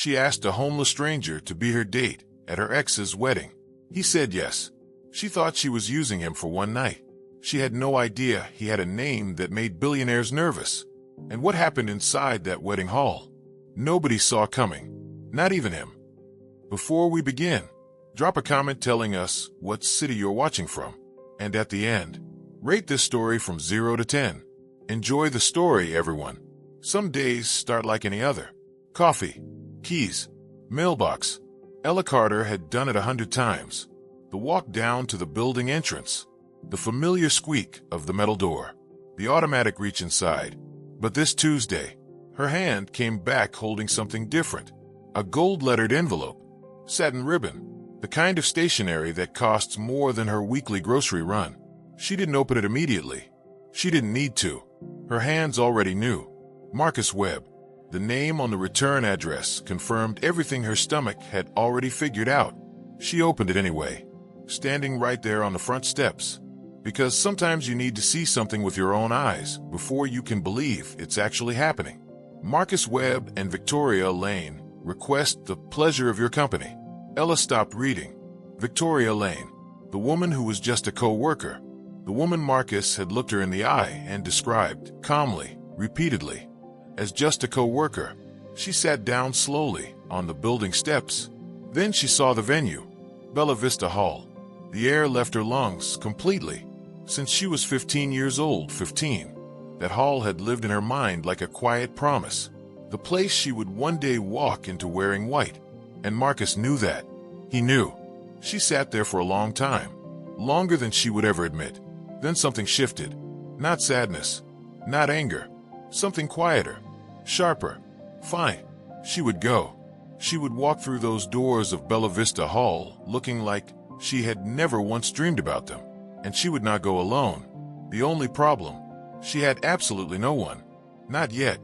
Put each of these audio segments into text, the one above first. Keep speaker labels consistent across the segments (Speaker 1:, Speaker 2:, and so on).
Speaker 1: She asked a homeless stranger to be her date at her ex's wedding. He said yes. She thought she was using him for one night. She had no idea he had a name that made billionaires nervous. And what happened inside that wedding hall? Nobody saw coming, not even him. Before we begin, drop a comment telling us what city you're watching from. And at the end, rate this story from 0 to 10. Enjoy the story, everyone. Some days start like any other. Coffee, keys, mailbox. Ella Carter had done it 100 times. The walk down to the building entrance. The familiar squeak of the metal door. The automatic reach inside. But this Tuesday, her hand came back holding something different. A gold-lettered envelope. Satin ribbon. The kind of stationery that costs more than her weekly grocery run. She didn't open it immediately. She didn't need to. Her hands already knew. Marcus Webb. The name on the return address confirmed everything her stomach had already figured out. She opened it anyway, standing right there on the front steps. Because sometimes you need to see something with your own eyes before you can believe it's actually happening. Marcus Webb and Victoria Lane request the pleasure of your company. Ella stopped reading. Victoria Lane, the woman who was just a co-worker. The woman Marcus had looked her in the eye and described, calmly, repeatedly, as just a co-worker. She sat down slowly on the building steps. Then she saw the venue, Bella Vista Hall. The air left her lungs completely. Since she was 15 years old, 15, that hall had lived in her mind like a quiet promise. The place she would one day walk into wearing white. And Marcus knew that. He knew. She sat there for a long time, longer than she would ever admit. Then something shifted. Not sadness, not anger. Something quieter, sharper. Fine. She would go. She would walk through those doors of Bella Vista Hall looking like she had never once dreamed about them. And she would not go alone. The only problem, she had absolutely no one. Not yet.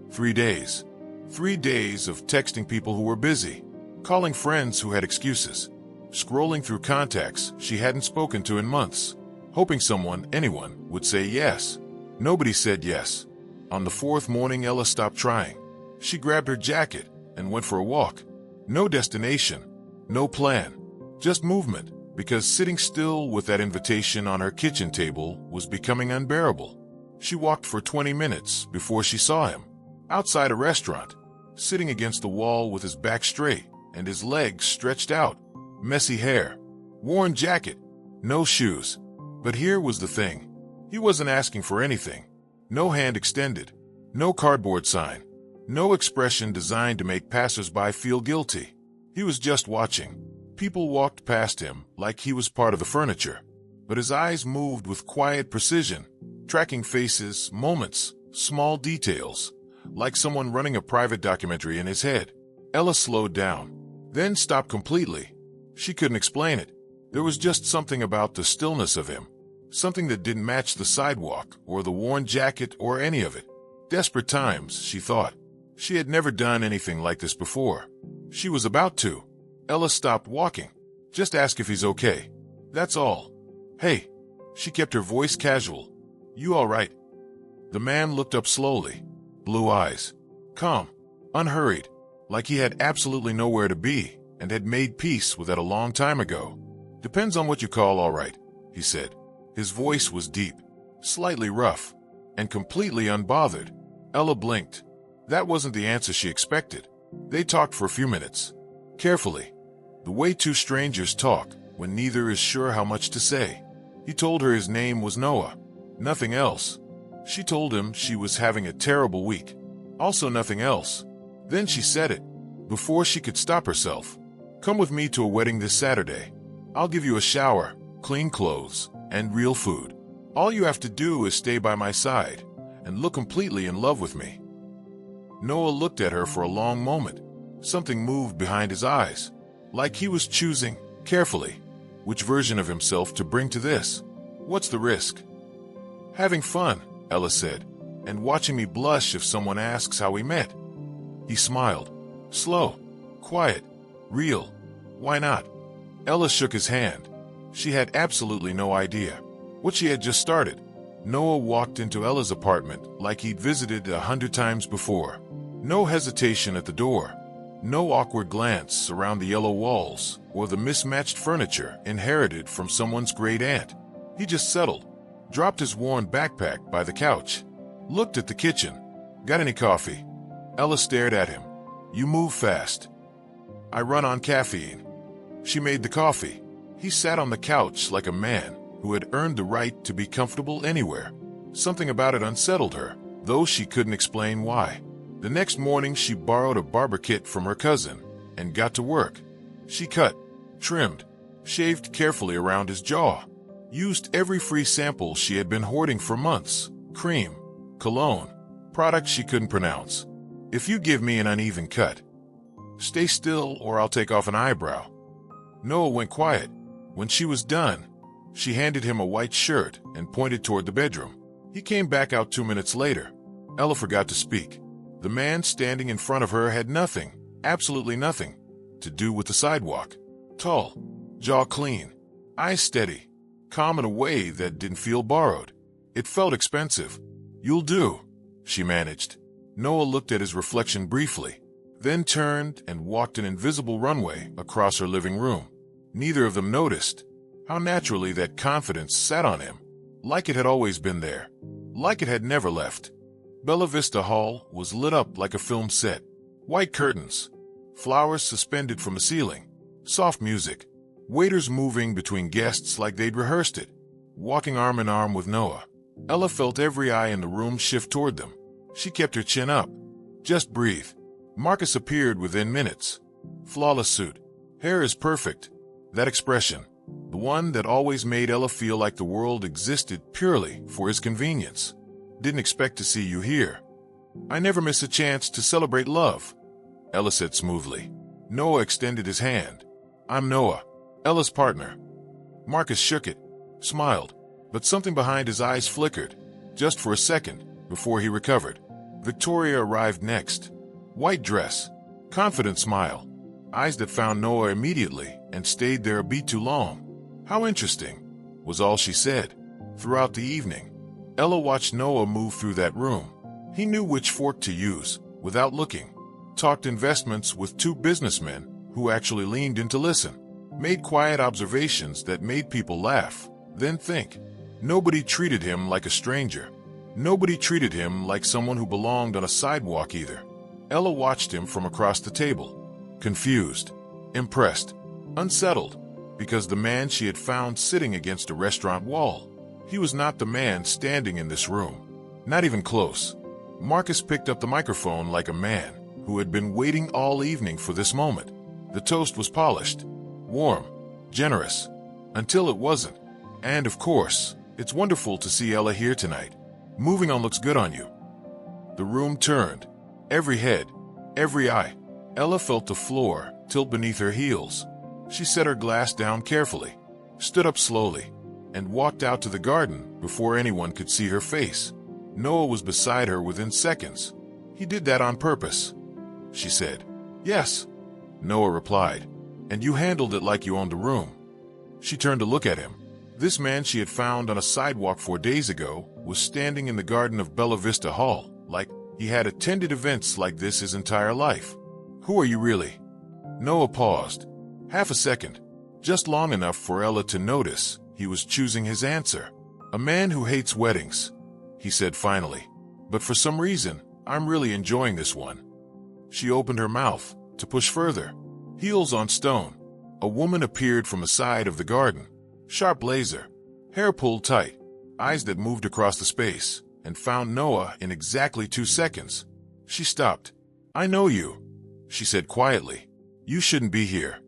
Speaker 1: 3 days. 3 days of texting people who were busy, calling friends who had excuses, scrolling through contacts she hadn't spoken to in months, hoping someone, anyone, would say yes. Nobody said yes. On the 4th morning, Ella stopped trying. She grabbed her jacket and went for a walk. No destination, no plan, just movement, because sitting still with that invitation on her kitchen table was becoming unbearable. She walked for 20 minutes before she saw him, outside a restaurant, sitting against the wall with his back straight and his legs stretched out, messy hair, worn jacket, no shoes. But here was the thing. He wasn't asking for anything. No hand extended, no cardboard sign, no expression designed to make passersby feel guilty. He was just watching. People walked past him like he was part of the furniture, but his eyes moved with quiet precision, tracking faces, moments, small details, like someone running a private documentary in his head. Ella slowed down, then stopped completely. She couldn't explain it. There was just something about the stillness of him, something that didn't match the sidewalk or the worn jacket or any of it. Desperate times, she thought. She had never done anything like this before. She was about to. Ella stopped walking. Just ask if he's okay. That's all. Hey. She kept her voice casual. You all right? The man looked up slowly. Blue eyes. Calm. Unhurried. Like he had absolutely nowhere to be and had made peace with that a long time ago. Depends on what you call all right, he said. His voice was deep, slightly rough, and completely unbothered. Ella blinked. That wasn't the answer she expected. They talked for a few minutes. Carefully. The way two strangers talk when neither is sure how much to say. He told her his name was Noah. Nothing else. She told him she was having a terrible week. Also nothing else. Then she said it, before she could stop herself. Come with me to a wedding this Saturday. I'll give you a shower, clean clothes, and real food. All you have to do is stay by my side and look completely in love with me. Noah looked at her for a long moment. Something moved behind his eyes, like he was choosing, carefully, which version of himself to bring to this. What's the risk? Having fun, Ella said, and watching me blush if someone asks how we met. He smiled. Slow, quiet, real. Why not? Ella shook his hand. She had absolutely no idea what she had just started. Noah walked into Ella's apartment like he'd visited 100 times before. No hesitation at the door. No awkward glance around the yellow walls or the mismatched furniture inherited from someone's great aunt. He just settled, dropped his worn backpack by the couch, looked at the kitchen. Got any coffee? Ella stared at him. You move fast. I run on caffeine. She made the coffee. He sat on the couch like a man who had earned the right to be comfortable anywhere. Something about it unsettled her, though she couldn't explain why. The next morning, she borrowed a barber kit from her cousin and got to work. She cut, trimmed, shaved carefully around his jaw, used every free sample she had been hoarding for months: cream, cologne, products she couldn't pronounce. If you give me an uneven cut, stay still or I'll take off an eyebrow. Noah went quiet. When she was done, she handed him a white shirt and pointed toward the bedroom. He came back out 2 minutes later. Ella forgot to speak. The man standing in front of her had nothing, absolutely nothing, to do with the sidewalk. Tall, jaw clean, eyes steady, calm in a way that didn't feel borrowed. It felt expensive. You'll do, she managed. Noah looked at his reflection briefly, then turned and walked an invisible runway across her living room. Neither of them noticed how naturally that confidence sat on him, like it had always been there, like it had never left. Bella Vista Hall was lit up like a film set. White curtains, flowers suspended from the ceiling, soft music, waiters moving between guests like they'd rehearsed it, walking arm in arm with Noah. Ella felt every eye in the room shift toward them. She kept her chin up. Just breathe. Marcus appeared within minutes. Flawless suit. Hair is perfect. That expression, the one that always made Ella feel like the world existed purely for his convenience. Didn't expect to see you here. I never miss a chance to celebrate love, Ella said smoothly. Noah extended his hand. I'm Noah, Ella's partner. Marcus shook it, smiled, but something behind his eyes flickered, just for a second, before he recovered. Victoria arrived next. White dress, confident smile, eyes that found Noah immediately and stayed there a beat too long. How interesting, was all she said. Throughout the evening, Ella watched Noah move through that room. He knew which fork to use, without looking. Talked investments with two businessmen who actually leaned in to listen. Made quiet observations that made people laugh, then think. Nobody treated him like a stranger. Nobody treated him like someone who belonged on a sidewalk either. Ella watched him from across the table, confused, impressed, unsettled, because the man she had found sitting against a restaurant wall, he was not the man standing in this room. Not even close. Marcus picked up the microphone like a man who had been waiting all evening for this moment. The toast was polished, warm, generous, until it wasn't. And of course, it's wonderful to see Ella here tonight. Moving on looks good on you. The room turned. Every head, every eye. Ella felt the floor tilt beneath her heels. She set her glass down carefully, stood up slowly, and walked out to the garden before anyone could see her face. Noah was beside her within seconds. He did that on purpose, she said. Yes, Noah replied. And you handled it like you owned the room. She turned to look at him. This man she had found on a sidewalk 4 days ago was standing in the garden of Bella Vista Hall, like he had attended events like this his entire life. Who are you really? Noah paused. Half a second, just long enough for Ella to notice he was choosing his answer. A man who hates weddings, he said finally. But for some reason, I'm really enjoying this one. She opened her mouth to push further. Heels on stone. A woman appeared from the side of the garden. Sharp blazer, hair pulled tight, eyes that moved across the space, and found Noah in exactly 2 seconds. She stopped. I know you, she said quietly. You shouldn't be here.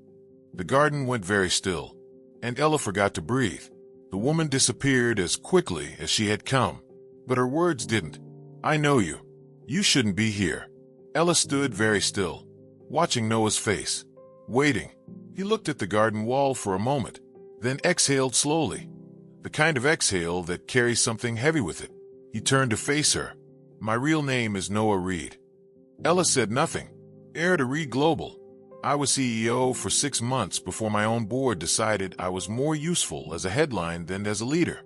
Speaker 1: The garden went very still, and Ella forgot to breathe. The woman disappeared as quickly as she had come, but her words didn't. I know you. You shouldn't be here. Ella stood very still, watching Noah's face, waiting. He looked at the garden wall for a moment, then exhaled slowly, the kind of exhale that carries something heavy with it. He turned to face her. My real name is Noah Reed. Ella said nothing. Heir to Reed Global. I was CEO for 6 months before my own board decided I was more useful as a headline than as a leader.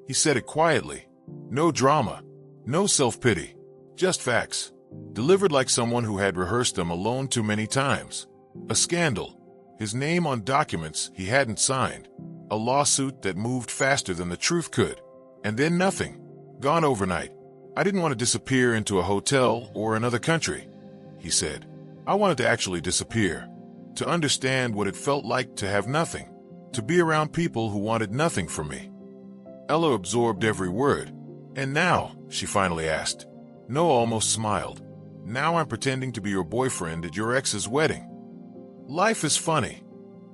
Speaker 1: He said it quietly. No drama, no self-pity, just facts. delivered like someone who had rehearsed them alone too many times. A scandal, his name on documents he hadn't signed, a lawsuit that moved faster than the truth could, and then nothing, gone overnight. I didn't want to disappear into a hotel or another country, he said. I wanted to actually disappear, to understand what it felt like to have nothing, to be around people who wanted nothing from me. Ella absorbed every word. And now, she finally asked. Noah almost smiled. Now I'm pretending to be your boyfriend at your ex's wedding. Life is funny,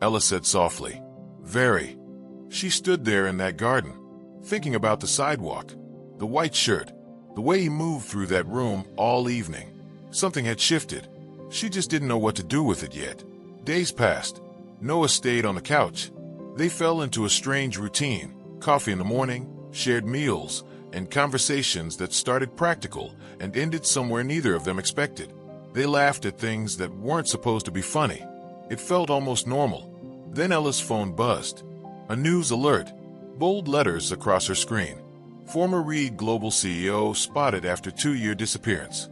Speaker 1: Ella said softly. Very. She stood there in that garden, thinking about the sidewalk, the white shirt, the way he moved through that room all evening. Something had shifted. She just didn't know what to do with it yet. Days passed. Noah stayed on the couch. They fell into a strange routine. Coffee in the morning, shared meals, and conversations that started practical and ended somewhere neither of them expected. They laughed at things that weren't supposed to be funny. It felt almost normal. Then Ella's phone buzzed. A news alert. Bold letters across her screen. Former Reed Global CEO spotted after 2-year disappearance.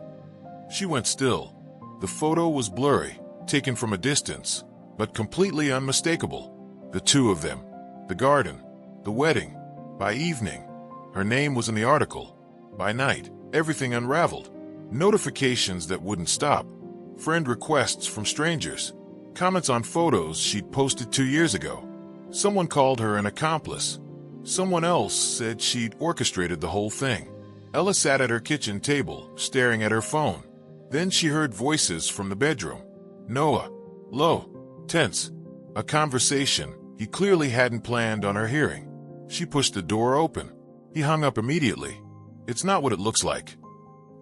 Speaker 1: She went still. The photo was blurry, taken from a distance, but completely unmistakable. The two of them. The garden. The wedding. By evening, her name was in the article. By night, everything unraveled. Notifications that wouldn't stop. Friend requests from strangers. Comments on photos she'd posted 2 years ago. Someone called her an accomplice. Someone else said she'd orchestrated the whole thing. Ella sat at her kitchen table, staring at her phone. Then she heard voices from the bedroom. Noah. Low. Tense. A conversation he clearly hadn't planned on her hearing. She pushed the door open. He hung up immediately. It's not what it looks like.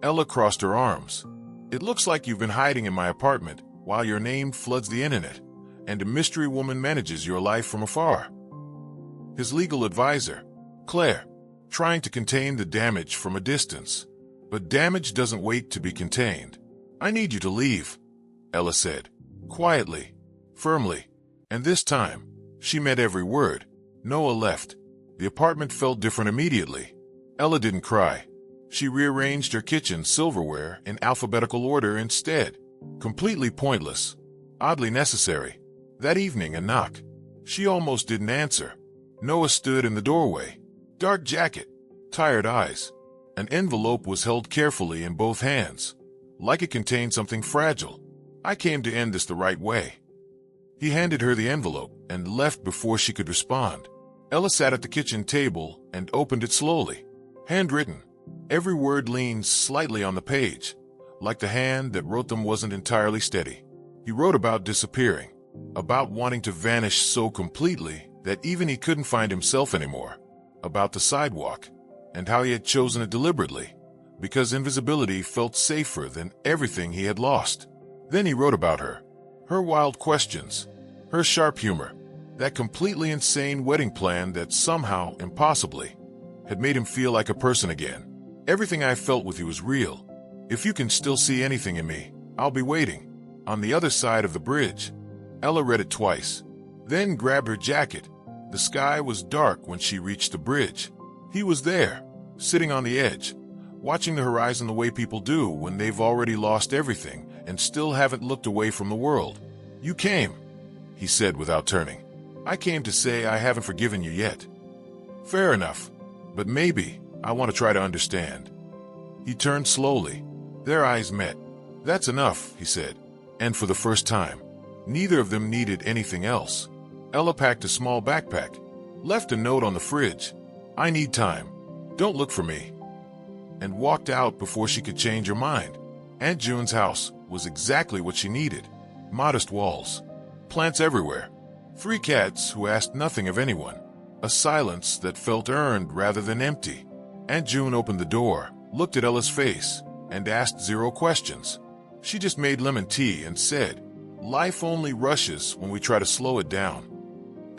Speaker 1: Ella crossed her arms. It looks like you've been hiding in my apartment while your name floods the internet, and a mystery woman manages your life from afar. His legal advisor, Claire, trying to contain the damage from a distance. But damage doesn't wait to be contained. I need you to leave, Ella said, quietly, firmly. And this time, she meant every word. Noah left. The apartment felt different immediately. Ella didn't cry. She rearranged her kitchen silverware in alphabetical order instead. Completely pointless. Oddly necessary. That evening, a knock. She almost didn't answer. Noah stood in the doorway. Dark jacket. Tired eyes. An envelope was held carefully in both hands, like it contained something fragile. I came to end this the right way. He handed her the envelope and left before she could respond. Ella sat at the kitchen table and opened it slowly. Handwritten. Every word leaned slightly on the page, like the hand that wrote them wasn't entirely steady. He wrote about disappearing, about wanting to vanish so completely that even he couldn't find himself anymore, about the sidewalk, and how he had chosen it deliberately, because invisibility felt safer than everything he had lost. Then he wrote about her wild questions, her sharp humor, that completely insane wedding plan that somehow, impossibly, had made him feel like a person again. Everything I felt with you was real. If you can still see anything in me, I'll be waiting. On the other side of the bridge. Ella read it twice, then grabbed her jacket. The sky was dark when she reached the bridge. He was there, sitting on the edge, watching the horizon the way people do when they've already lost everything and still haven't looked away from the world. You came, he said without turning. I came to say I haven't forgiven you yet. Fair enough, but maybe I want to try to understand. He turned slowly. Their eyes met. That's enough, he said. And for the first time, neither of them needed anything else. Ella packed a small backpack, left a note on the fridge. I need time. Don't look for me. And walked out before she could change her mind. Aunt June's house was exactly what she needed. Modest walls, plants everywhere, 3 cats who asked nothing of anyone, a silence that felt earned rather than empty. Aunt June opened the door, looked at Ella's face, and asked 0 questions. She just made lemon tea and said, "Life only rushes when we try to slow it down."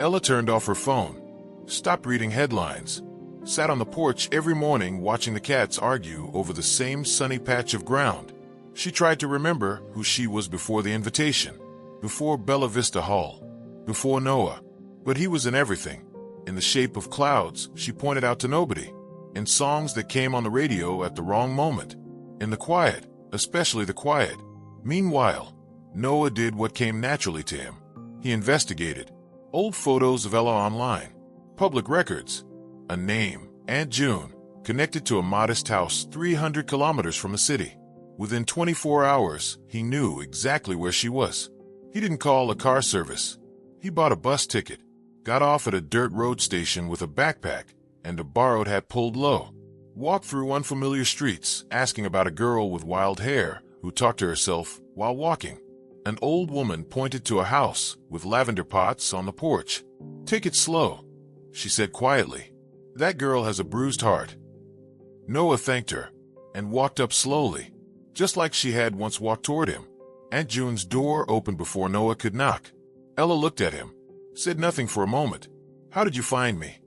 Speaker 1: Ella turned off her phone, stopped reading headlines, sat on the porch every morning watching the cats argue over the same sunny patch of ground. She tried to remember who she was before the invitation, before Bella Vista Hall, before Noah. But he was in everything, in the shape of clouds she pointed out to nobody, in songs that came on the radio at the wrong moment, in the quiet, especially the quiet. Meanwhile, Noah did what came naturally to him. He investigated. Old photos of Ella online, public records, a name, Aunt June, connected to a modest house 300 kilometers from the city. Within 24 hours, he knew exactly where she was. He didn't call a car service. He bought a bus ticket, got off at a dirt road station with a backpack and a borrowed hat pulled low, walked through unfamiliar streets, asking about a girl with wild hair who talked to herself while walking. An old woman pointed to a house with lavender pots on the porch. "Take it slow," she said quietly. "That girl has a bruised heart." Noah thanked her and walked up slowly, just like she had once walked toward him. Aunt June's door opened before Noah could knock. Ella looked at him, said nothing for a moment. "How did you find me?"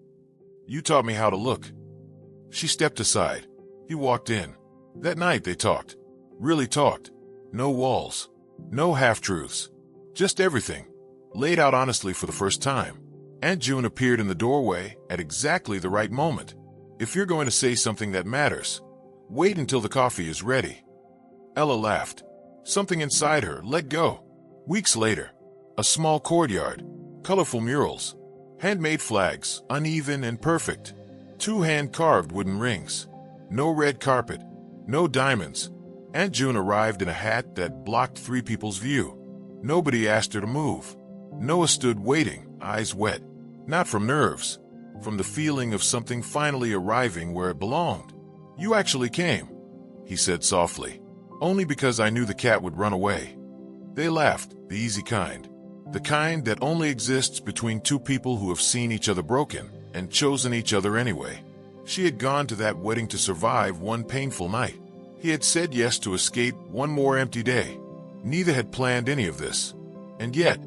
Speaker 1: "You taught me how to look." She stepped aside. He walked in. That night they talked. Really talked. No walls. No half-truths. Just everything. Laid out honestly for the first time. Aunt June appeared in the doorway at exactly the right moment. "If you're going to say something that matters, wait until the coffee is ready." Ella laughed. Something inside her let go. Weeks later, a small courtyard, colorful murals, handmade flags, uneven and perfect, 2 hand-carved wooden rings, no red carpet, no diamonds. Aunt June arrived in a hat that blocked 3 people's view. Nobody asked her to move. Noah stood waiting, eyes wet, not from nerves, from the feeling of something finally arriving where it belonged. "You actually came," he said softly. "Only because I knew the cat would run away." They laughed, the easy kind. The kind that only exists between 2 people who have seen each other broken and chosen each other anyway. She had gone to that wedding to survive one painful night. He had said yes to escape one more empty day. Neither had planned any of this. And yet,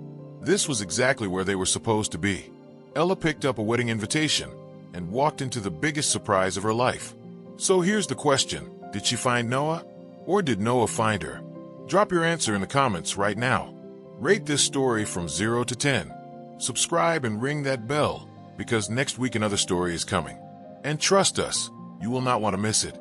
Speaker 1: this was exactly where they were supposed to be. Ella picked up a wedding invitation and walked into the biggest surprise of her life. So here's the question. Did she find Noah? Or did Noah find her? Drop your answer in the comments right now. Rate this story from 0 to 10. Subscribe and ring that bell, because next week another story is coming. And trust us, you will not want to miss it.